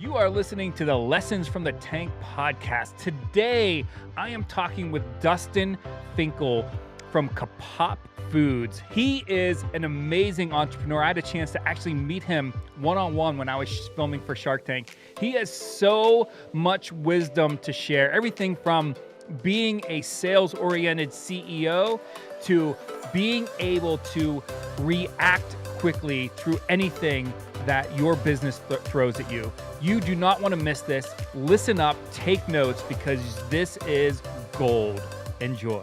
You are listening to the Lessons from the Tank podcast. Today, I am talking with Dustin Finkel from Kapop Foods. He is an amazing entrepreneur. I had a chance to actually meet him one-on-one when I was filming for Shark Tank. He has so much wisdom to share. Everything from being a sales-oriented CEO to being able to react quickly through anything that your business throws at you. You do not want to miss this. Listen up, take notes, because this is gold. Enjoy.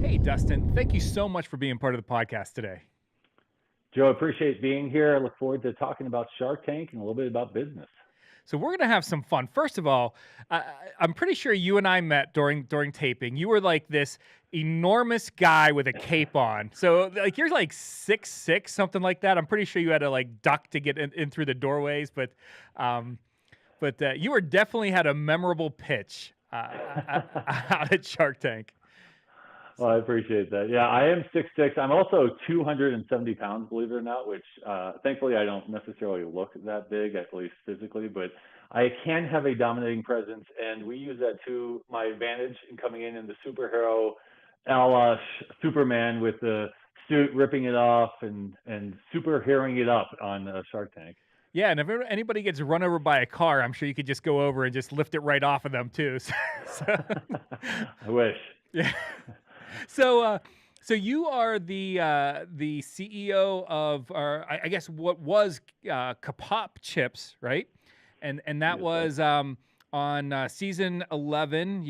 Hey, Dustin, thank you so much for being part of the podcast today. Joe, I appreciate being here. I look forward to talking about Shark Tank and a little bit about business. So we're gonna have some fun. First of all, I'm pretty sure you and I met during taping. You were like this enormous guy with a cape on. So like you're like 6'6", something like that. I'm pretty sure you had to like duck to get in through the doorways, but you were definitely had a memorable pitch out at Shark Tank. Well, I appreciate that. Yeah, I am 6'6". I'm also 270 pounds, believe it or not, which thankfully I don't necessarily look that big, at least physically, but I can have a dominating presence, and we use that to my advantage in coming in the superhero a la Superman with the suit, ripping it off and superheroing it up on Shark Tank. Yeah, and if anybody gets run over by a car, I'm sure you could just go over and just lift it right off of them too. So I wish. Yeah. So you are the CEO of, I guess, what was Kapop Chips, right? And that was on season 11.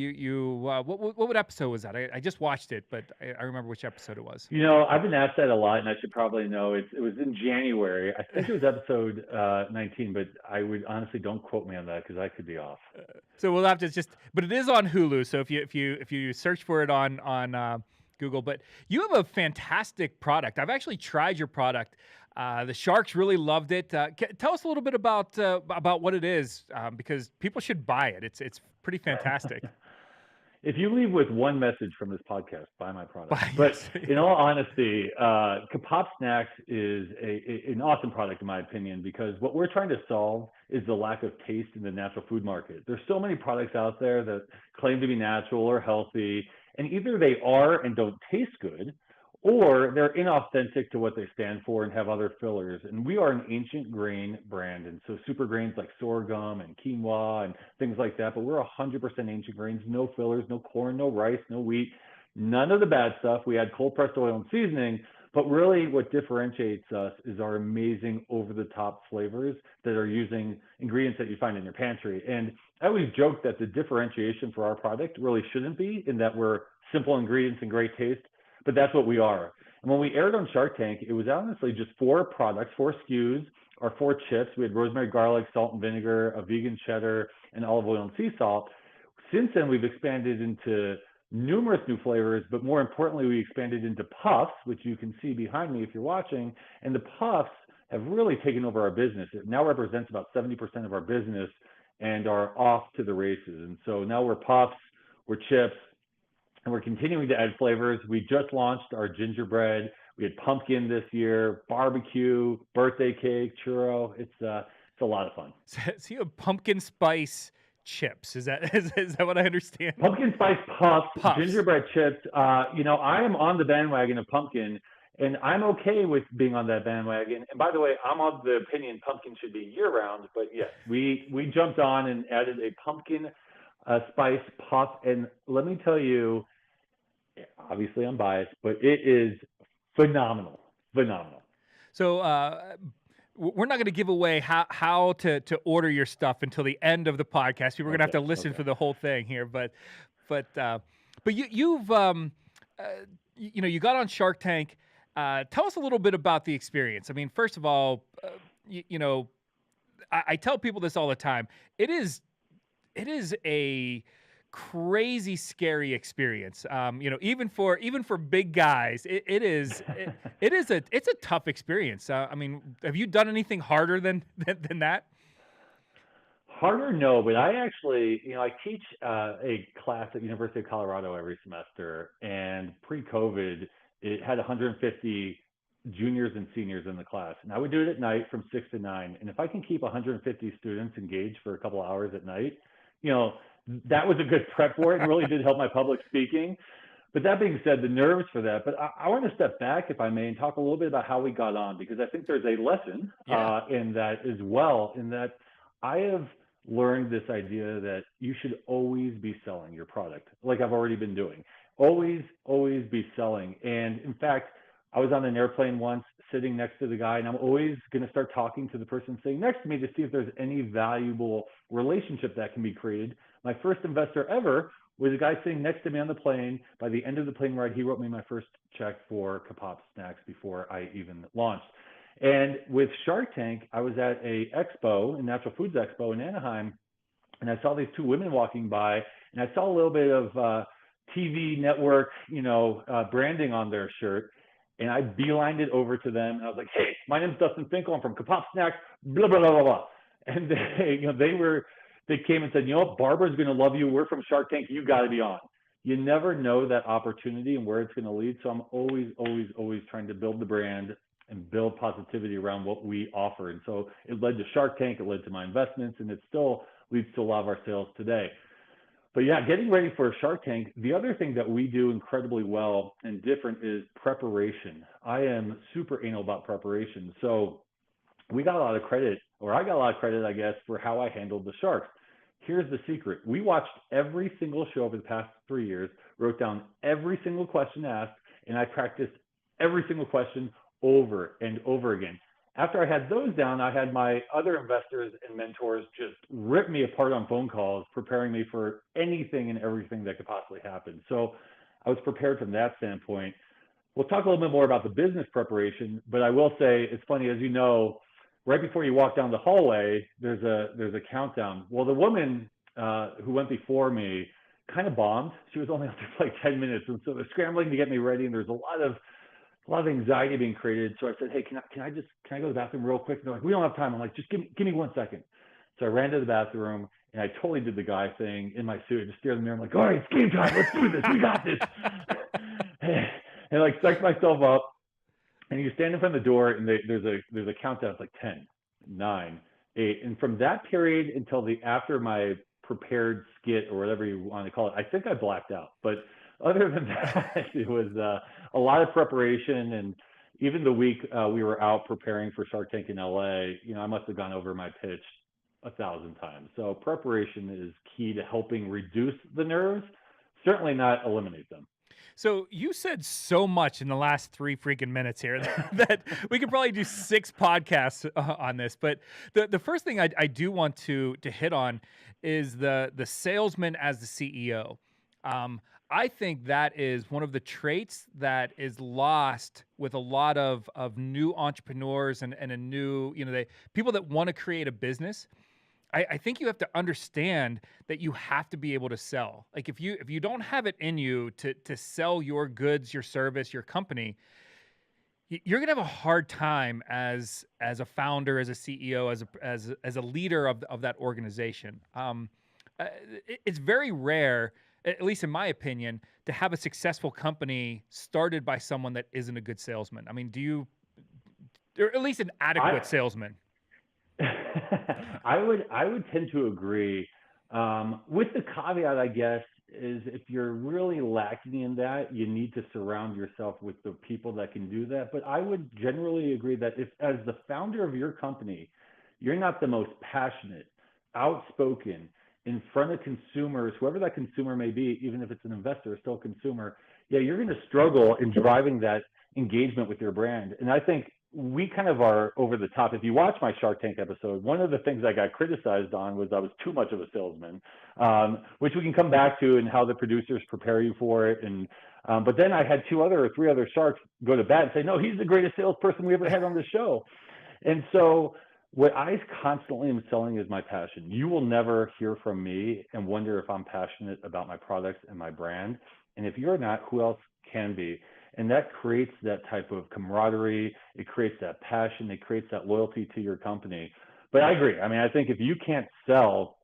What episode was that? I just watched it, but I remember which episode it was. You know, I've been asked that a lot, and I should probably know. It was in January. I think it was episode 19, but I would honestly, don't quote me on that because I could be off. So we'll have to but it is on Hulu. So if you search for it on Google, but you have a fantastic product. I've actually tried your product. The Sharks really loved it. Tell us a little bit about what it is, because people should buy it. It's pretty fantastic. If you leave with one message from this podcast, buy my product. Yes. But in all honesty, Kapop Snacks is an awesome product in my opinion, because what we're trying to solve is the lack of taste in the natural food market. There's so many products out there that claim to be natural or healthy, and either they are and don't taste good, or they're inauthentic to what they stand for and have other fillers. And we are an ancient grain brand, and so super grains like sorghum and quinoa and things like that, but we're 100% ancient grains, no fillers, no corn, no rice, no wheat, none of the bad stuff. We add cold pressed oil and seasoning, but really what differentiates us is our amazing over-the-top flavors that are using ingredients that you find in your pantry. And I always joke that the differentiation for our product really shouldn't be in that we're simple ingredients and great taste, but that's what we are. And when we aired on Shark Tank, it was honestly just 4 products, 4 SKUs, or 4 chips. We had rosemary, garlic, salt and vinegar, a vegan cheddar, and olive oil and sea salt. Since then, we've expanded into numerous new flavors, but more importantly, we expanded into puffs, which you can see behind me if you're watching. And the puffs have really taken over our business. It now represents about 70% of our business and are off to the races. And so now we're puffs, we're chips, and we're continuing to add flavors. We just launched our gingerbread. We had pumpkin this year, barbecue, birthday cake, churro. It's a lot of fun. So you have pumpkin spice chips. Is that what I understand? Pumpkin spice puffs. Gingerbread chips. You know, I am on the bandwagon of pumpkin, and I'm okay with being on that bandwagon. And by the way, I'm of the opinion pumpkin should be year round. But yes, we jumped on and added a pumpkin spice puff, and let me tell you, obviously I'm biased, but it is phenomenal. So we're not going to give away how to order your stuff until the end of the podcast. We're going to have to listen for the whole thing here, but you've you got on Shark Tank. Tell us a little bit about the experience. I mean, first of all, I tell people this all the time. It is a crazy scary experience. Even for big guys, it's a tough experience. I mean, have you done anything harder than that? Harder, no, but I actually, I teach a class at University of Colorado every semester, and pre-COVID, it had 150 juniors and seniors in the class. And I would do it at night from 6 to 9. And if I can keep 150 students engaged for a couple hours at night, that was a good prep for it and really did help my public speaking. But that being said, the nerves for that. But I want to step back, if I may, and talk a little bit about how we got on, because I think there's a lesson in that as well, in that I have learned this idea that you should always be selling your product, like I've already been doing. Always, always be selling. And in fact, I was on an airplane once sitting next to the guy, and I'm always going to start talking to the person sitting next to me to see if there's any valuable relationship that can be created. My first investor ever was a guy sitting next to me on the plane. By the end of the plane ride, he wrote me my first check for Kapop Snacks before I even launched. And with Shark Tank, I was at a expo, a natural foods expo in Anaheim, and I saw these two women walking by, and I saw a little bit of TV network, branding on their shirt. And I beelined it over to them, and I was like, "Hey, my name's Dustin Finkel. I'm from Kapop Snacks, blah, blah, blah, blah, blah." And they came and said, "Barbara's going to love you. We're from Shark Tank. You got to be on." You never know that opportunity and where it's going to lead. So I'm always, always, always trying to build the brand and build positivity around what we offer. And so it led to Shark Tank. It led to my investments, and it still leads to a lot of our sales today. But yeah, getting ready for a Shark Tank, the other thing that we do incredibly well and different is preparation. I am super anal about preparation. So we got a lot of credit, or I got a lot of credit, I guess, for how I handled the sharks. Here's the secret. We watched every single show over the past 3 years, wrote down every single question asked, and I practiced every single question over and over again. After I had those down, I had my other investors and mentors just rip me apart on phone calls, preparing me for anything and everything that could possibly happen. So I was prepared from that standpoint. We'll talk a little bit more about the business preparation, but I will say it's funny, as you know, right before you walk down the hallway, there's a countdown. Well, the woman who went before me kind of bombed. She was only out there for like 10 minutes, and so they're scrambling to get me ready, and there's a lot of anxiety being created. So I said, "Hey, can I go to the bathroom real quick?" And they're like, "We don't have time." I'm like, "Just give me 1 second." So I ran to the bathroom, and I totally did the guy thing in my suit. I just stared in the mirror. I'm like, "All right, it's game time. Let's do this. We got this." And like psyched myself up. And you stand in front of the door, and there's a countdown. It's like 10, 9, 8. And from that period until after my prepared skit or whatever you want to call it, I think I blacked out. But other than that, it was a lot of preparation. And even the week we were out preparing for Shark Tank in LA, I must have gone over my pitch 1,000 times. So preparation is key to helping reduce the nerves, certainly not eliminate them. So you said so much in the last 3 freaking minutes here that we could probably do 6 podcasts on this. But the first thing I do want to hit on is the salesman as the CEO. I think that is one of the traits that is lost with a lot of new entrepreneurs and a new, people that want to create a business. I think you have to understand that you have to be able to sell. Like if you don't have it in you to sell your goods, your service, your company, you're gonna have a hard time as a founder, as a CEO, as a leader of that organization. It's very rare, at least in my opinion, to have a successful company started by someone that isn't a good salesman. I mean, or at least an adequate salesman? I would tend to agree. With the caveat, I guess, is if you're really lacking in that, you need to surround yourself with the people that can do that. But I would generally agree that if, as the founder of your company, you're not the most passionate, outspoken, in front of consumers, whoever that consumer may be, even if it's an investor, still a consumer, yeah, you're going to struggle in driving that engagement with your brand. And I think we kind of are over the top. If you watch my Shark Tank episode, one of the things I got criticized on was I was too much of a salesman, which we can come back to and how the producers prepare you for it. And but then I had 2 or 3 other sharks go to bat and say, "No, he's the greatest salesperson we ever had on the show." And so what I constantly am selling is my passion. You will never hear from me and wonder if I'm passionate about my products and my brand. And if you're not, who else can be? And that creates that type of camaraderie. It creates that passion. It creates that loyalty to your company. But I agree. I mean, I think if you can't sell,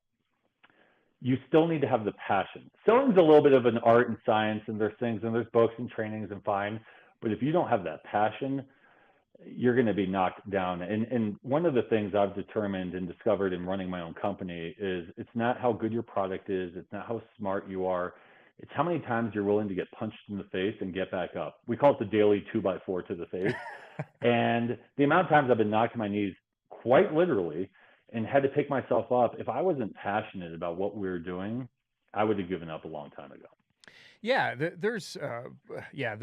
you still need to have the passion. Selling's a little bit of an art and science, and there's things, and there's books and trainings and fine. But if you don't have that passion, you're going to be knocked down. And one of the things I've determined and discovered in running my own company is it's not how good your product is, it's not how smart you are, it's how many times you're willing to get punched in the face and get back up. We call it the daily 2x4 to the face. And the amount of times I've been knocked to my knees, quite literally, and had to pick myself up. If I wasn't passionate about what we were doing, I would have given up a long time ago. Yeah, there's yeah,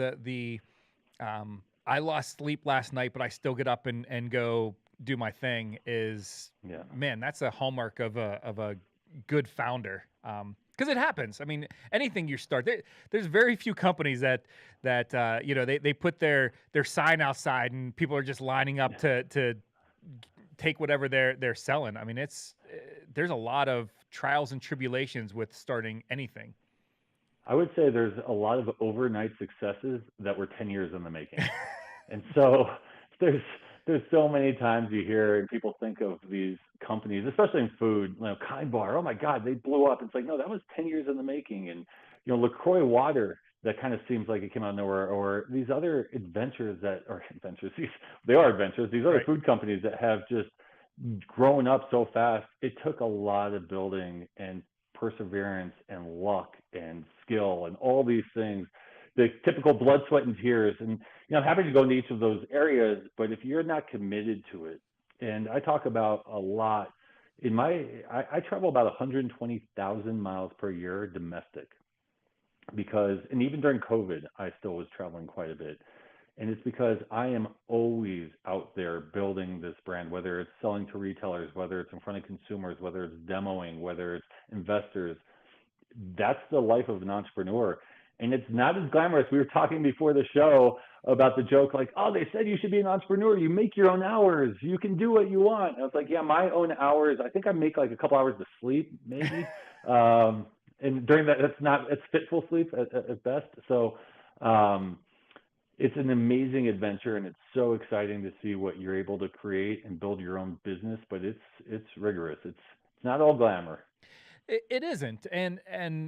I lost sleep last night, but I still get up and go do my thing is, Yeah. man, that's a hallmark of a good founder. Because it happens. I mean, anything you start, there's very few companies that they put their sign outside and people are just lining up to take whatever they're selling. I mean, there's a lot of trials and tribulations with starting anything. I would say there's a lot of overnight successes that were 10 years in the making. And so there's so many times you hear and people think of these companies, especially in food, Kind Bar, oh my God, they blew up. It's like, no, that was 10 years in the making. And, LaCroix water, that kind of seems like it came out of nowhere, or these other adventures they are adventures, these other Right. food companies that have just grown up so fast. It took a lot of building and perseverance and luck and skill and all these things, the typical blood, sweat, and tears. And I'm happy to go into each of those areas, but if you're not committed to it, and I talk about a lot I travel about 120,000 miles per year domestic, and even during COVID, I still was traveling quite a bit. And it's because I am always out there building this brand, whether it's selling to retailers, whether it's in front of consumers, whether it's demoing, whether it's investors. That's the life of an entrepreneur. And it's not as glamorous. We were talking before the show about the joke, like, oh, they said you should be an entrepreneur. You make your own hours. You can do what you want. And I was like, yeah, my own hours. I think I make like a couple hours of sleep, maybe. And during that, it's fitful sleep at best. So, it's an amazing adventure, and it's so exciting to see what you're able to create and build your own business. But it's rigorous. It's not all glamour. It isn't, and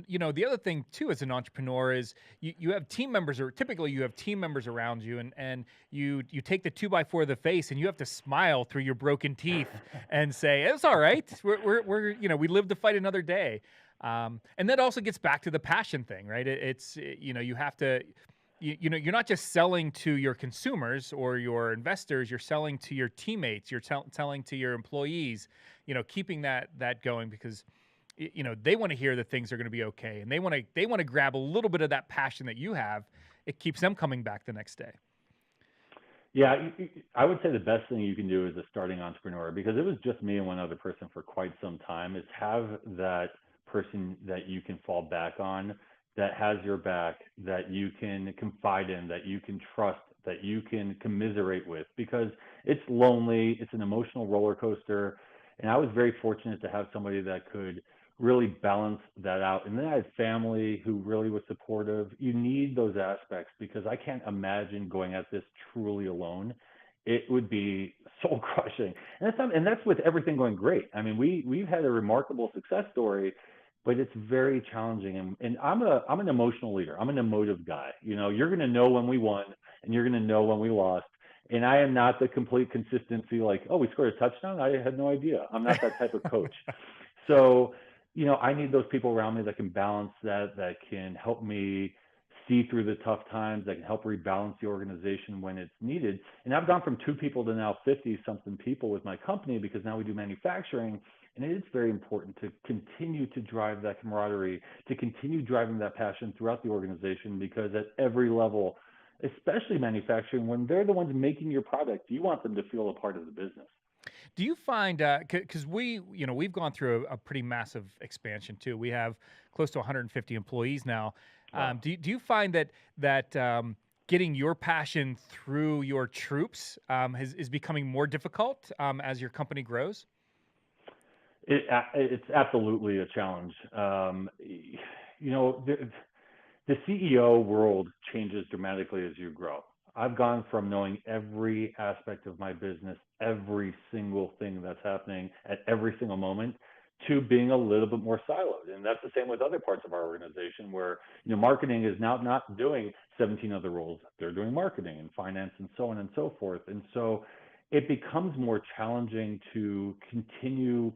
the other thing too as an entrepreneur is you have team members, or typically you have team members around you, and you take the 2x4 of the face, and you have to smile through your broken teeth and say it's all right. We're we live to fight another day, and that also gets back to the passion thing, right? It's you have to. You're not just selling to your consumers or your investors, you're selling to your teammates, you're telling to your employees, keeping that going, because they want to hear that things are going to be okay, and they want to grab a little bit of that passion that you have. It keeps them coming back the next day. Yeah, I would say the best thing you can do as a starting entrepreneur, because it was just me and one other person for quite some time, is have that person that you can fall back on, that has your back, that you can confide in, that you can trust, that you can commiserate with, because it's lonely, it's an emotional roller coaster. And I was very fortunate to have somebody that could really balance that out. And then I had family who really was supportive. You need those aspects, because I can't imagine going at this truly alone. It would be soul crushing. And that's with everything going great. I mean, we've had a remarkable success story, but it's very challenging. And I'm an emotional leader. I'm an emotive guy. You're going to know when we won, and you're going to know when we lost. And I am not the complete consistency, like, oh, we scored a touchdown. I had no idea. I'm not that type of coach. So, I need those people around me that can balance that can help me see through the tough times, that can help rebalance the organization when it's needed. And I've gone from 2 people to now 50 something people with my company, because now we do manufacturing. And it is very important to continue to drive that camaraderie, to continue driving that passion throughout the organization, because at every level, especially manufacturing, when they're the ones making your product, you want them to feel a part of the business. Do you find, because we've gone through a pretty massive expansion too. We have close to 150 employees now. Wow. Do you find that getting your passion through your troops is becoming more difficult as your company grows? It's absolutely a challenge. The CEO world changes dramatically as you grow. I've gone from knowing every aspect of my business, every single thing that's happening at every single moment, to being a little bit more siloed. And that's the same with other parts of our organization where, marketing is now not doing 17 other roles. They're doing marketing and finance and so on and so forth. And so it becomes more challenging to continue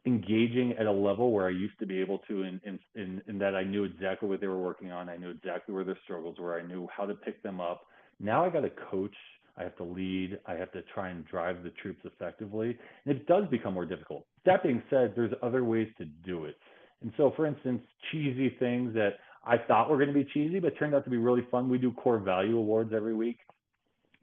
engaging at a level where I used to be able to, in that I knew exactly what they were working on. I knew exactly where their struggles were. I knew how to pick them up. Now I got to coach. I have to lead. I have to try and drive the troops effectively. And it does become more difficult. That being said, there's other ways to do it. And so, for instance, cheesy things that I thought were going to be cheesy, but turned out to be really fun. We do core value awards every week.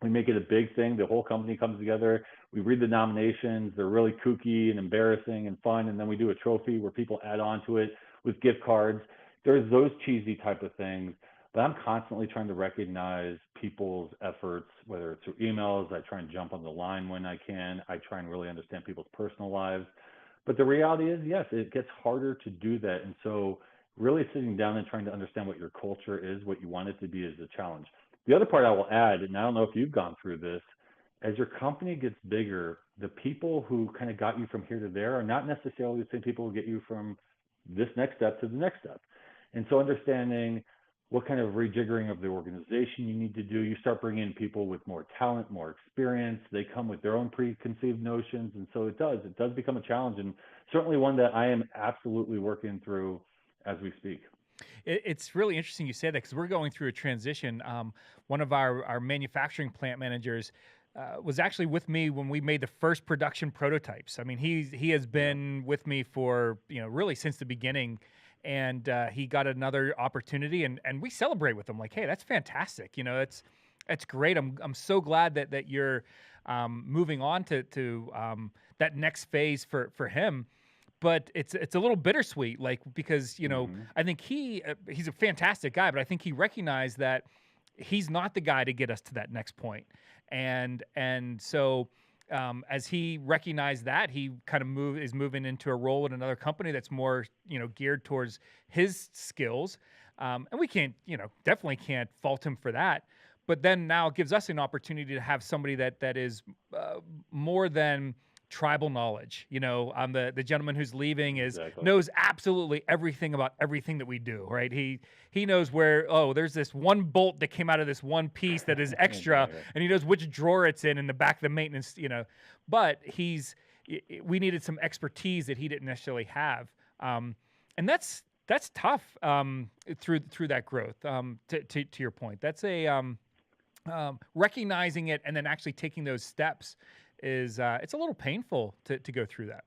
We make it a big thing. The whole company comes together. We read the nominations. They're really kooky and embarrassing and fun. And then we do a trophy where people add on to it with gift cards. There's those cheesy type of things. But I'm constantly trying to recognize people's efforts, whether it's through emails. I try and jump on the line when I can. I try and really understand people's personal lives. But the reality is, yes, it gets harder to do that. And so really sitting down and trying to understand what your culture is, what you want it to be, is a challenge. The other part I will add, and I don't know if you've gone through this, as your company gets bigger, the people who kind of got you from here to there are not necessarily the same people who get you from this next step to the next step. And so understanding what kind of rejiggering of the organization you need to do, you start bringing in people with more talent, more experience. They come with their own preconceived notions. And so it does become a challenge, and certainly one that I am absolutely working through as we speak. It's really interesting you say that because we're going through a transition. One of our manufacturing plant managers was actually with me when we made the first production prototypes. I mean, he has been with me for really since the beginning, and he got another opportunity, and we celebrate with him like, hey, that's fantastic. It's great. I'm so glad that you're moving on to that next phase for him. But it's a little bittersweet, like, because I think he's a fantastic guy, but I think he recognized that he's not the guy to get us to that next point, and so as he recognized that, he kind of is moving into a role in another company that's more geared towards his skills, and we can't definitely can't fault him for that. But then now it gives us an opportunity to have somebody that is more than tribal knowledge. The gentleman who's leaving knows absolutely everything about everything that we do, right? He knows where, there's this one bolt that came out of this one piece that is extra, and he knows which drawer it's in the back of the maintenance, but we needed some expertise that he didn't necessarily have. And that's tough through that growth. To your point, that's recognizing it and then actually taking those steps is it's a little painful to go through that.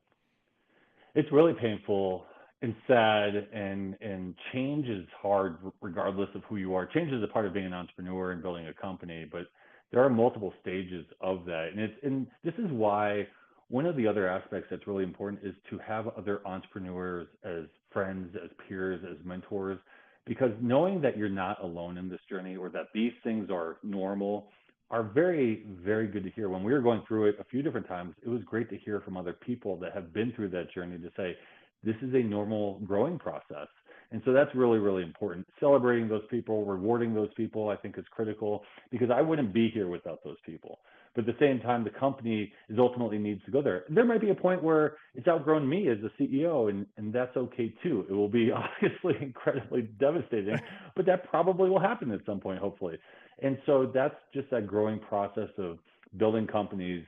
It's really painful and sad, and change is hard regardless of who you are. Change is a part of being an entrepreneur and building a company, but there are multiple stages of that. And this is why one of the other aspects that's really important is to have other entrepreneurs as friends, as peers, as mentors, because knowing that you're not alone in this journey, or that these things are normal, are very, very good to hear. When we were going through it a few different times, it was great to hear from other people that have been through that journey to say, this is a normal growing process. And so that's really, really important. Celebrating those people, rewarding those people, I think is critical, because I wouldn't be here without those people. But at the same time, the company ultimately needs to go there. There might be a point where it's outgrown me as a CEO, and that's okay too. It will be obviously incredibly devastating, but that probably will happen at some point, hopefully. And so that's just that growing process of building companies.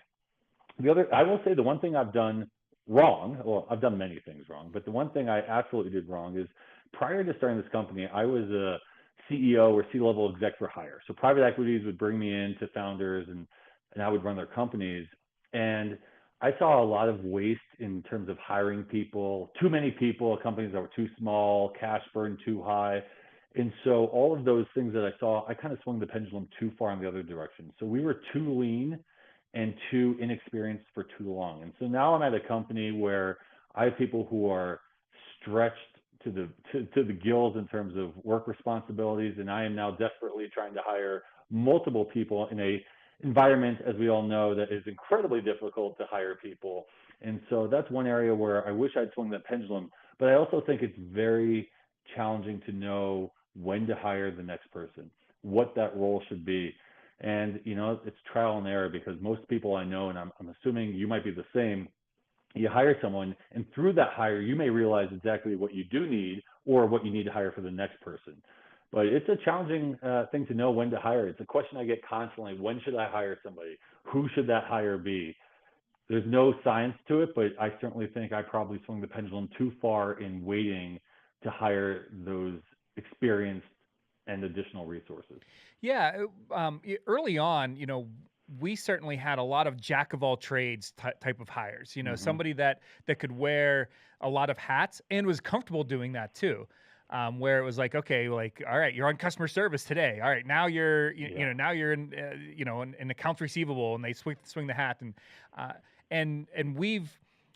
I will say the one thing I've done wrong, well, I've done many things wrong, but the one thing I absolutely did wrong is, prior to starting this company, I was a CEO or C-level exec for hire. So private equities would bring me in to founders, and I would run their companies. And I saw a lot of waste in terms of hiring people, too many people, companies that were too small, cash burn too high. And so all of those things that I saw, I kind of swung the pendulum too far in the other direction. So we were too lean and too inexperienced for too long. And so now I'm at a company where I have people who are stretched to the gills in terms of work responsibilities, and I am now desperately trying to hire multiple people in a environment, as we all know, that is incredibly difficult to hire people. And so that's one area where I wish I'd swung that pendulum, but I also think it's very challenging to know when to hire the next person, what that role should be. And it's trial and error, because most people I know, and I'm assuming you might be the same, You hire someone, and through that hire, you may realize exactly what you do need or what you need to hire for the next person. But it's a challenging thing to know when to hire. It's a question I get constantly. When should I hire somebody? Who should that hire be? There's no science to it, but I certainly think I probably swung the pendulum too far in waiting to hire those experienced and additional resources. Yeah, early on, we certainly had a lot of jack of all trades type of hires. Hmm. Somebody that could wear a lot of hats and was comfortable doing that too. Where it was like, okay, like, all right, you're on customer service today. All right, now Yeah. now you're in, in accounts receivable, and they swing the hat, uh, and we've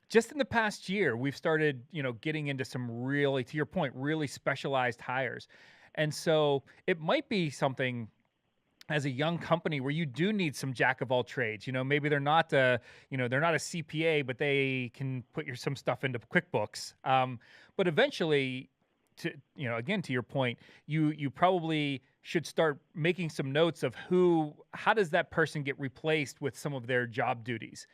just in the past year, we've started, getting into some really, to your point, really specialized hires. And so it might be something as a young company where you do need some jack of all trades. Maybe they're not a CPA, but they can put some stuff into QuickBooks. But eventually, again, to your point, you probably should start making some notes of how does that person get replaced with some of their job duties.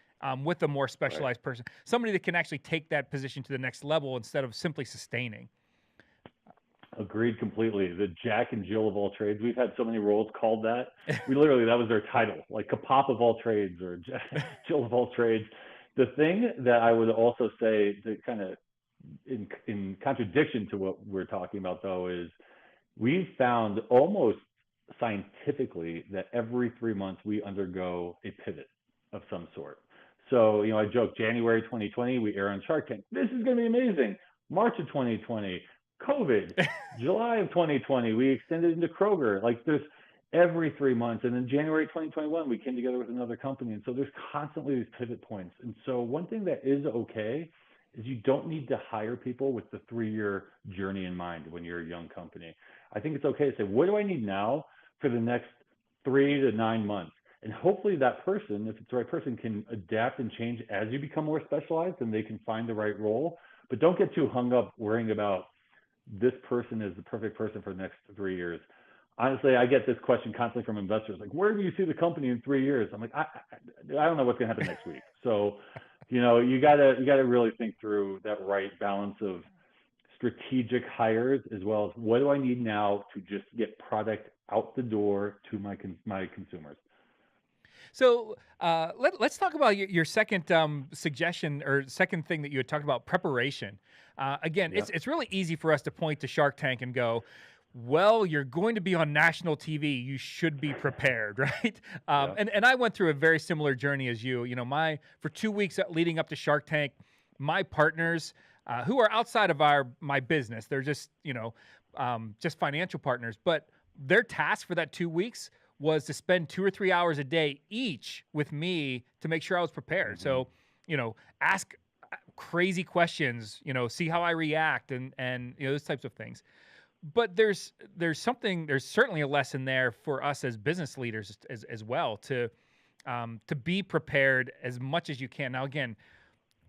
With a more Right. specialized person, somebody that can actually take that position to the next level instead of simply sustaining. Agreed completely. The Jack and Jill of all trades. We've had so many roles called that. We literally, that was their title, like Kapop of all trades or Jill of all trades. The thing that I would also say that kind of in contradiction to what we're talking about though is we've found almost scientifically that every 3 months we undergo a pivot of some sort. So, I joke January 2020, we air on Shark Tank. This is going to be amazing. March of 2020, COVID. July of 2020, we extended into Kroger. Like there's every 3 months. And in January 2021, we came together with another company. And so there's constantly these pivot points. And so one thing that is okay is you don't need to hire people with the 3-year journey in mind when you're a young company. I think it's okay to say, what do I need now for the next 3 to 9 months? And hopefully that person, if it's the right person, can adapt and change as you become more specialized and they can find the right role. But don't get too hung up worrying about this person is the perfect person for the next 3 years. Honestly, I get this question constantly from investors, like, where do you see the company in 3 years? I'm like, I don't know what's gonna happen next week. So, you gotta really think through that right balance of strategic hires as well as what do I need now to just get product out the door to my consumers. So let's talk about your second suggestion or second thing that you had talked about, preparation. Again, Yeah. it's really easy for us to point to Shark Tank and go, well, you're going to be on national TV. You should be prepared, right? Yeah. And I went through a very similar journey as you. For 2 weeks leading up to Shark Tank, my partners, who are outside of my business, they're just financial partners, but their task for that 2 weeks was to spend 2 or 3 hours a day each with me to make sure I was prepared. Hmm. So, ask crazy questions, see how I react and those types of things. But there's certainly a lesson there for us as business leaders as well to be prepared as much as you can. Now, again,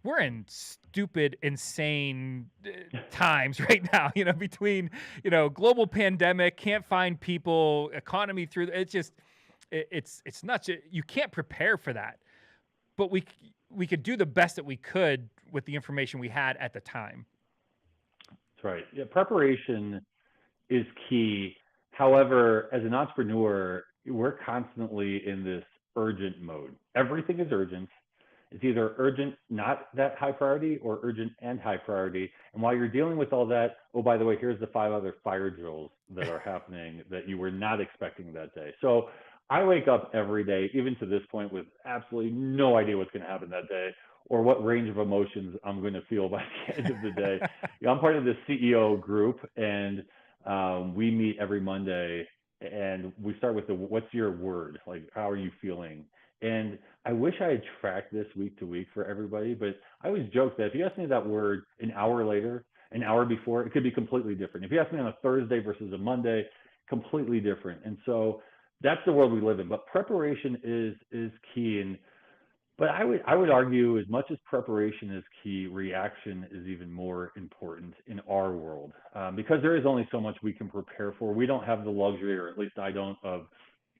we're in stupid, insane times right now, between, global pandemic, can't find people, economy through, it's nuts. You can't prepare for that, but we could do the best that we could with the information we had at the time. That's right. Yeah, preparation is key. However, as an entrepreneur, we're constantly in this urgent mode. Everything is urgent. It's either urgent, not that high priority, or urgent and high priority. And while you're dealing with all that, oh, by the way, here's the 5 other fire drills that are happening that you were not expecting that day. So I wake up every day, even to this point, with absolutely no idea what's going to happen that day or what range of emotions I'm going to feel by the end of the day. I'm part of the CEO group, and we meet every Monday, and we start with what's your word? Like, how are you feeling? And I wish I had tracked this week to week for everybody, but I always joke that if you ask me that word an hour later, an hour before, it could be completely different. If you ask me on a Thursday versus a Monday, completely different. And so that's the world we live in. But preparation is key. And but I would argue as much as preparation is key, reaction is even more important in our world because there is only so much we can prepare for. We don't have the luxury, or at least I don't, of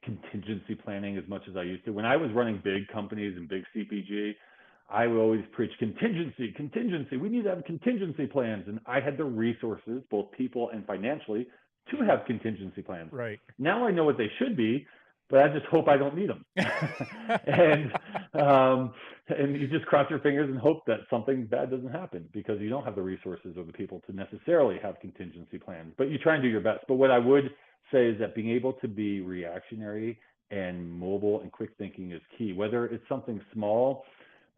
contingency planning as much as I used to. When I was running big companies and big CPG, I would always preach contingency, contingency. We need to have contingency plans. And I had the resources, both people and financially, to have contingency plans. Right. Now I know what they should be, but I just hope I don't need them. and and you just cross your fingers and hope that something bad doesn't happen, because you don't have the resources or the people to necessarily have contingency plans. But you try and do your best. But what I would say is that being able to be reactionary and mobile and quick thinking is key. Whether it's something small,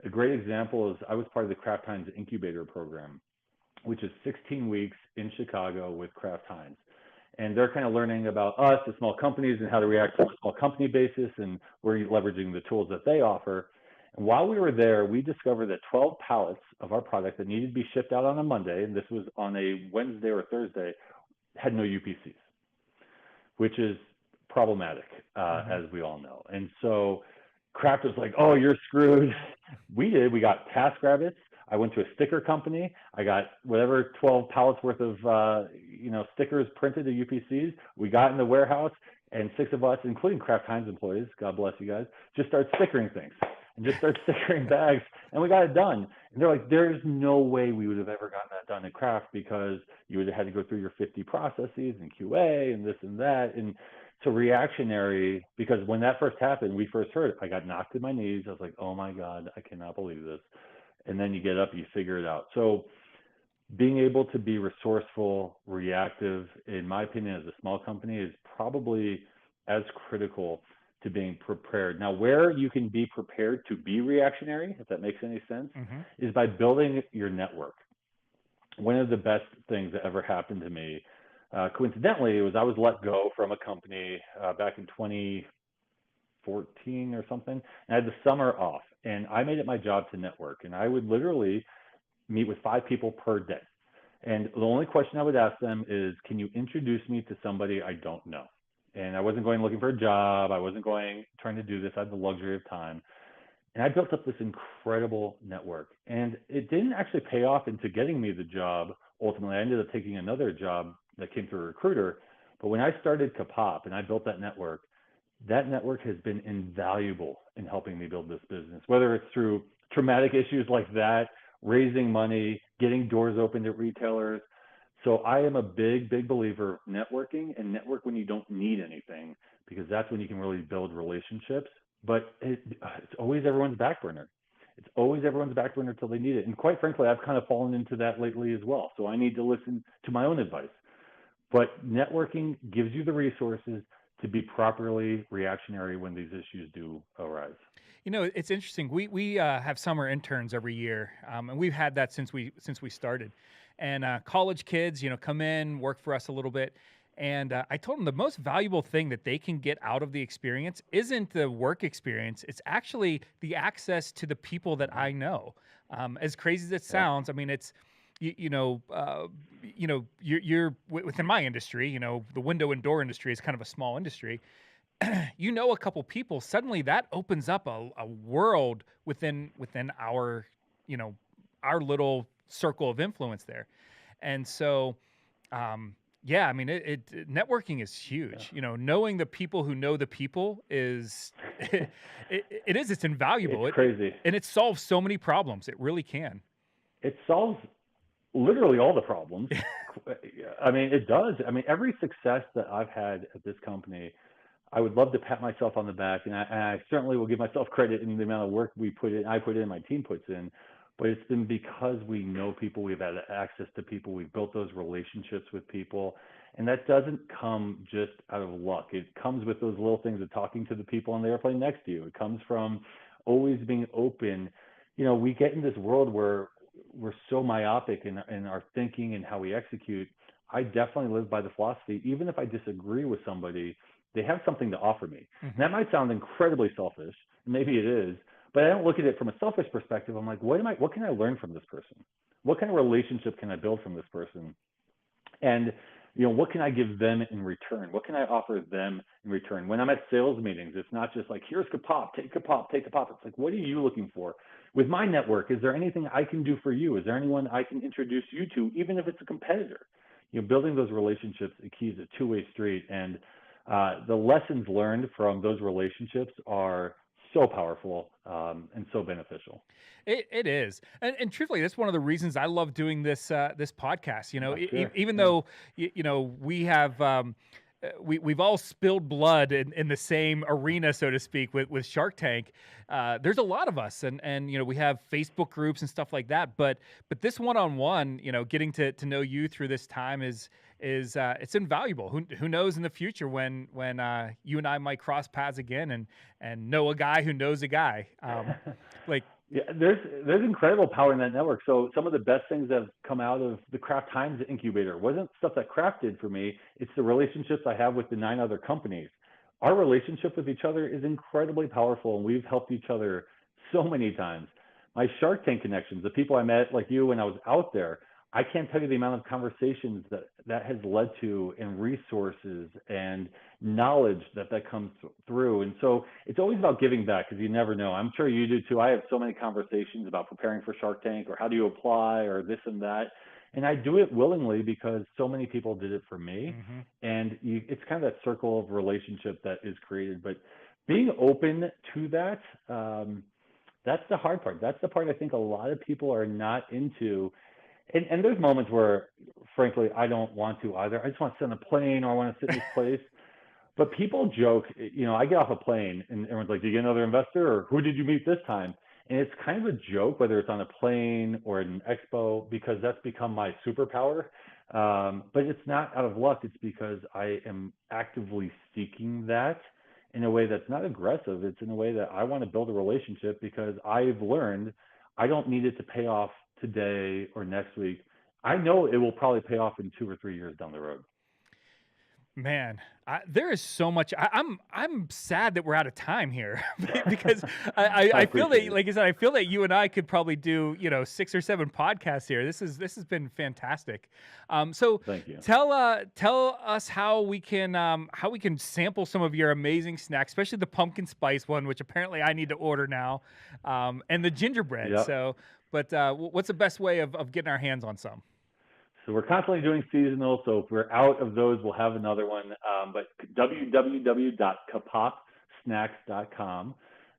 a great example is I was part of the Kraft Heinz incubator program, which is 16 weeks in Chicago with Kraft Heinz. And they're kind of learning about us, the small companies, and how to react on a small company basis, and we're leveraging the tools that they offer. And while we were there, we discovered that 12 pallets of our product that needed to be shipped out on a Monday, and this was on a Wednesday or Thursday, had no UPCs, which is problematic, as we all know. And so Kraft was like, oh, you're screwed. We got TaskRabbits. I went to a sticker company. I got whatever 12 pallets worth of stickers printed to UPCs. We got in the warehouse, and 6 of us, including Kraft Heinz employees, God bless you guys, just start stickering things and just start stickering bags, and we got it done. And they're like, there's no way we would have ever gotten that done at Kraft, because you would have had to go through your 50 processes and QA and this and that. And so reactionary, because when that first happened, we first heard it, I got knocked to my knees. I was like, oh my God, I cannot believe this. And then you get up, you figure it out. So being able to be resourceful, reactive, in my opinion, as a small company, is probably as critical to being prepared. Now, where you can be prepared to be reactionary, if that makes any sense, is by building your network. One of the best things that ever happened to me, coincidentally, was I was let go from a company back in 2014 or something, and I had the summer off, and I made it my job to network, and I would literally meet with 5 people per day. And the only question I would ask them is, can you introduce me to somebody I don't know? And I wasn't going looking for a job. I wasn't going trying to do this. I had the luxury of time. And I built up this incredible network. And it didn't actually pay off into getting me the job. Ultimately, I ended up taking another job that came through a recruiter. But when I started Kapop and I built that network has been invaluable in helping me build this business, whether it's through traumatic issues like that, raising money, getting doors opened at retailers. So I am a big, big believer of networking, and network when you don't need anything, because that's when you can really build relationships. But it's always everyone's back burner. It's always everyone's back burner till they need it. And quite frankly, I've kind of fallen into that lately as well. So I need to listen to my own advice. But networking gives you the resources to be properly reactionary when these issues do arise. You know, it's interesting. We have summer interns every year, and we've had that since we started. And college kids, come in, work for us a little bit. And I told them the most valuable thing that they can get out of the experience isn't the work experience. It's actually the access to the people that I know. As crazy as it sounds, I mean, it's you're within my industry. The window and door industry is kind of a small industry. A couple people, suddenly that opens up a world within our our little circle of influence there. And so networking is huge. Knowing the people who know the people is it's invaluable. It's crazy. And it solves so many problems. It really can. It solves literally all the problems. I mean, it does. I mean, every success that I've had at this company, I would love to pat myself on the back, and I certainly will give myself credit in the amount of work I put in, my team puts in, but it's been because we know people, we've had access to people, we've built those relationships with people, and that doesn't come just out of luck. It comes with those little things of talking to the people on the airplane next to you. It comes from always being open. We get in this world where we're so myopic in our thinking and how we execute. I definitely live by the philosophy, even if I disagree with somebody, they have something to offer me. And that might sound incredibly selfish. Maybe it is, but I don't look at it from a selfish perspective. I'm like, what can I learn from this person? What kind of relationship can I build from this person? And, what can I give them in return? What can I offer them in return? When I'm at sales meetings, it's not just like, here's Kapop, take Kapop, take Kapop. It's like, what are you looking for? With my network, is there anything I can do for you? Is there anyone I can introduce you to, even if it's a competitor? Building those relationships, the key is a two-way street. And the lessons learned from those relationships are so powerful and so beneficial. It is, and truthfully, that's one of the reasons I love doing this this podcast. Sure. Even though we have we've all spilled blood in the same arena, so to speak, with Shark Tank. There's a lot of us, and we have Facebook groups and stuff like that. But this one-on-one, getting to know you through this time is it's invaluable. Who knows in the future when you and I might cross paths again and know a guy who knows a guy. Yeah, there's incredible power in that network. So some of the best things that have come out of the Kraft Times incubator wasn't stuff that Kraft did for me. It's the relationships I have with the 9 other companies. Our relationship with each other is incredibly powerful, and we've helped each other so many times. My Shark Tank connections, the people I met like you when I was out there, I can't tell you the amount of conversations that has led to, and resources and knowledge that comes through. And so it's always about giving back, because you never know. I'm sure you do too. I have so many conversations about preparing for Shark Tank, or how do you apply, or this and that. And I do it willingly because so many people did it for me. Mm-hmm. And it's kind of that circle of relationship that is created. But being open to that, that's the hard part. That's the part I think a lot of people are not into. And there's moments where, frankly, I don't want to either. I just want to sit on a plane, or I want to sit in this place. But people joke, I get off a plane and everyone's like, "Do you get another investor?" or "Who did you meet this time?" And it's kind of a joke, whether it's on a plane or at an expo, because that's become my superpower. But it's not out of luck. It's because I am actively seeking that in a way that's not aggressive. It's in a way that I want to build a relationship, because I've learned I don't need it to pay off today or next week. I know it will probably pay off in 2 or 3 years down the road. Man, there is so much. I'm sad that we're out of time here because I feel that, like I said, I feel that you and I could probably do 6 or 7 podcasts here. This has been fantastic. So thank you. Tell us how we can sample some of your amazing snacks, especially the pumpkin spice one, which apparently I need to order now, and the gingerbread. Yep. So, but what's the best way of getting our hands on some? So we're constantly doing seasonal. So if we're out of those, we'll have another one. But www.kapopsnacks.com.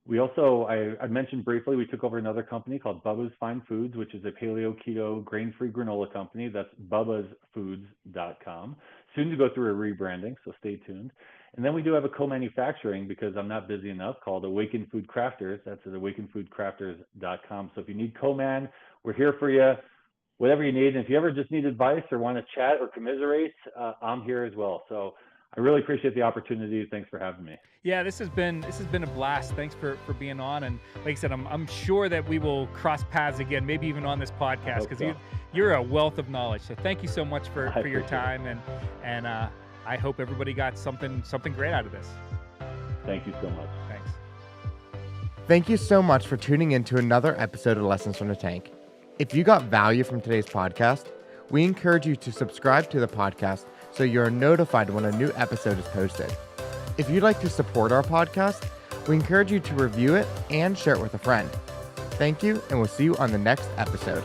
We also, I mentioned briefly, we took over another company called Bubba's Fine Foods, which is a paleo, keto, grain-free granola company. That's bubbasfoods.com. Soon to go through a rebranding, so stay tuned. And then we do have a co-manufacturing, because I'm not busy enough, called Awaken Food Crafters. That's at awakenfoodcrafters.com. So if you need co-man, we're here for you. Whatever you need. And if you ever just need advice or want to chat or commiserate, I'm here as well. So I really appreciate the opportunity. Thanks for having me. Yeah, this has been a blast. Thanks for being on. And like I said, I'm sure that we will cross paths again, maybe even on this podcast, because you're a wealth of knowledge. So thank you so much for your time. And I hope everybody got something great out of this. Thank you so much. Thanks. Thank you so much for tuning in to another episode of Lessons from the Tank. If you got value from today's podcast, we encourage you to subscribe to the podcast so you're notified when a new episode is posted. If you'd like to support our podcast, we encourage you to review it and share it with a friend. Thank you, and we'll see you on the next episode.